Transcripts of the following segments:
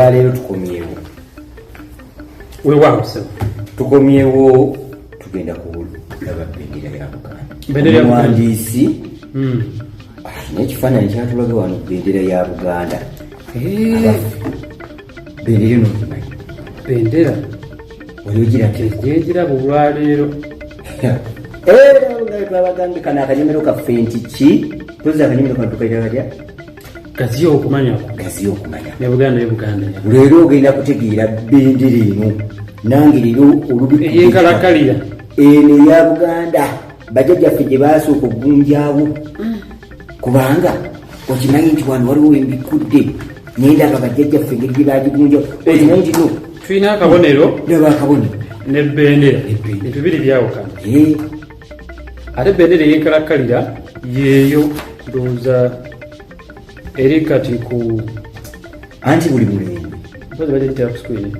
olwaleero tukomyewo weewaawo tukomyewo tugenda kulaba bendera ya Buganda omuwandiisi alina ekifaananyi kyatulaga wano bendera ya Buganda bendera eno ogimanyi bendera oliogira olwaleero twabagambye kano akanyomero kaffe nti ki toza akanyomero kano tukaita katya gaziyo okumanya ne Buganda leero ogenda kutegeera bendera eno nange leero eyenkalakalira eno eya Buganda bajjajjaffe gye baasooka okugunjaawo kubanga okimanyi nti wano waliwo embikudde nendaba bajjajjaffe engeri gye bagigunjaawo okimanyi nti no tulina akabonero ndaba akabonero ne bendera bintu biri byawukana ate bendera eyenkalakalira yeeyo ndowooza eri kati ku anti buli mulembe mpozi bagitera ku screen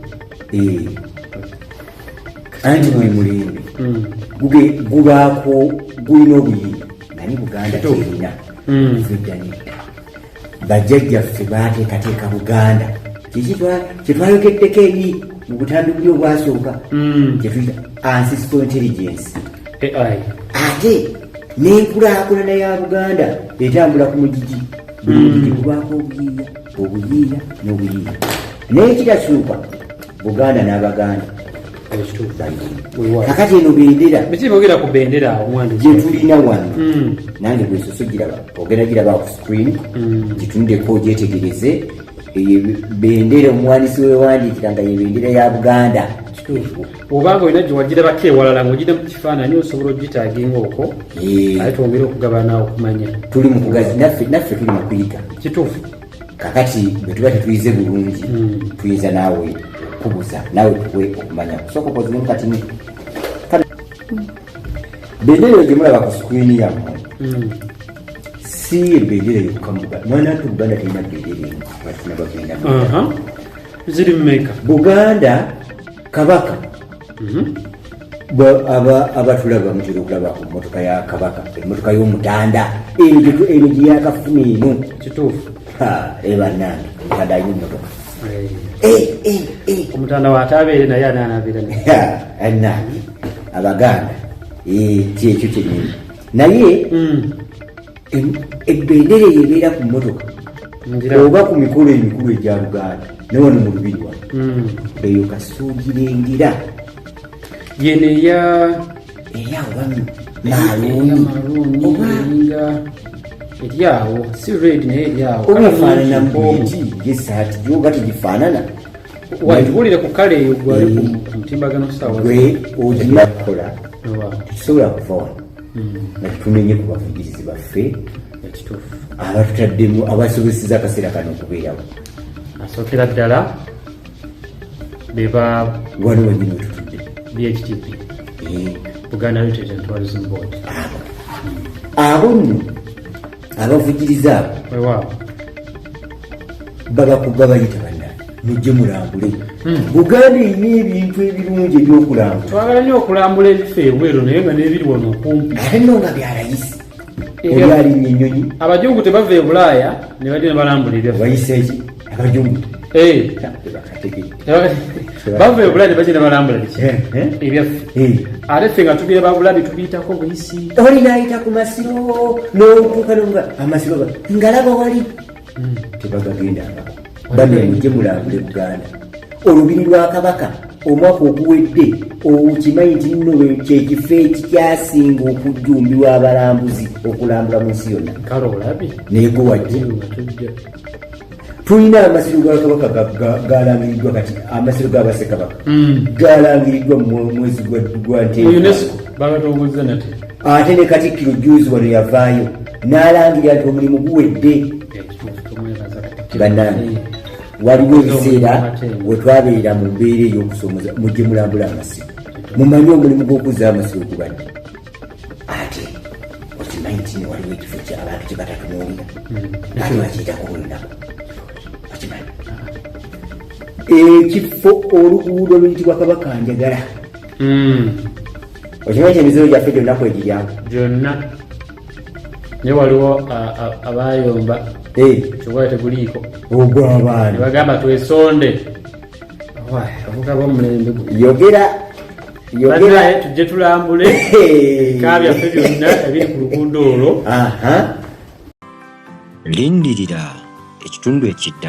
anti buli mulembe gubaako gulina obuyinza nga ni Buganda terina feddanidda bajjajjaffe baateekateeka Buganda kyetwayogeddeko eri mu butandikuli obwasooka kyetuyita ancestral intelligence AI ate n'enkulaakulana ya Buganda etambula ku mugigi buli mugigi gubaako obuyiiya n'obuyiiya naye kitasooka Buganda n'Abaganda kakati eno bendera bikiboogera ku bendera omwandi gyetulina wano nange bwesoso giraba ogenda giraba ku screen gitundeko gyetegereze bendera omuwandiisi wewandiikira nga ye bendera ya Buganda obanga olina gyewagirabako ewalala ngaogida mu kifaananyi osobola ogitaaginga okwo ate twongere okugabana okumanya tuli mu kugazi naffe tuli mu kuyiga kituufu kakati bwe tuba tetuyize bulungi tuyinza naawe kubuza nawe tuwe okumanya kusooka okoziremu katini bendera eyo gyemulaba ku screen yammwe si ebendera yokukamuga mwana ate Buganda terina bendera eno batunabagenda ziri mmeka Buganda Kabaka abatulaba mutera okulaba ku mmotoka ya Kabaka emmotoka y'omutanda eno gye yakafuna eno kituufu ebannange omutanda alina emmotoka omutanda waatabeere naye anaanabeera annange Abaganda kyekyo kyenyini naye ebendera eyo ebeera ku mmotoka oba ku mikolo emikulu egya Buganda newano mu lubiri wano eyo kasitogirengera yene eryawo maluuninga eryawo si red naye eryawo obafaanana muti gesaati gyoba tegifaanana watuwulire ku kale eyo gwali ku mutimbagano sawa gwe ogirina kukola tekisobola kuva wano nga tutunenye ku bavugirizi baffe abatutaddemu abasobozesa akaseera kano okubeerawo asookera ddala beba wano wanyini wetutudde BHTP Buganda Heritage and Tourism Board abo nno abavugiriza abo wewaawo babakuba bayita bannange mujje mulambule Buganda erina ebintu ebirungi ebyokulambula twagala nnyo okulambula ebifo ebweru naye nga n'ebiri wano okumpi ate nno nga byalayisi olyalinya ennyonyi abajungu tebava e Bulaaya ne bajja ne balambula ebyaffe wayiseeki abajungu bava e Bulaaya ne bajja ne balambula ebyaffe ate ffe nga tubira babulabi tubiyitako buyisi oli naayita ku masiro n'otuuka nga amasiro ngalaba wali tebagagendangako banne mujje mulambule Buganda olubiri lwa Kabaka omwaka oguwedde okimanyi nti nno kyekifo ekikyasinga okujjumbirwa abalambuzi okulambula mu nsi yonna kale olabi neego wajje tulina amasiro ga Kabaka galangiriddwa kati amasiro g'Abassekabaka galangiriddwa mu mwezi gwa UNESCO bagatongozza nate ate ne Katikkiro juzi wano yavaayo n'alangirira nti omulimu guwedde bannange waliwo ebiseera we twabeera mu mbeera ey'okusomoza mujje mulambula amasiro mumanye omulimu gw'okuzza amasiro gubadde ate okimanyi nti waliwo ekifo abantu kye batatunuulira ate bakiyitako olunaku okimanyi ekifo oluguudo luyitibwa Kabakanjagala okimanyi nti emiziro gyaffe gyonna kwegiryamu gyonna naye waliwo abayomba kyobwayo teguliiko ogw'abaana bagamba twesonde avuga bomulembe yogera tujje tulambule eka byaffe byonna ebiri ku luguudo olwo lindirira ekitundu ekidda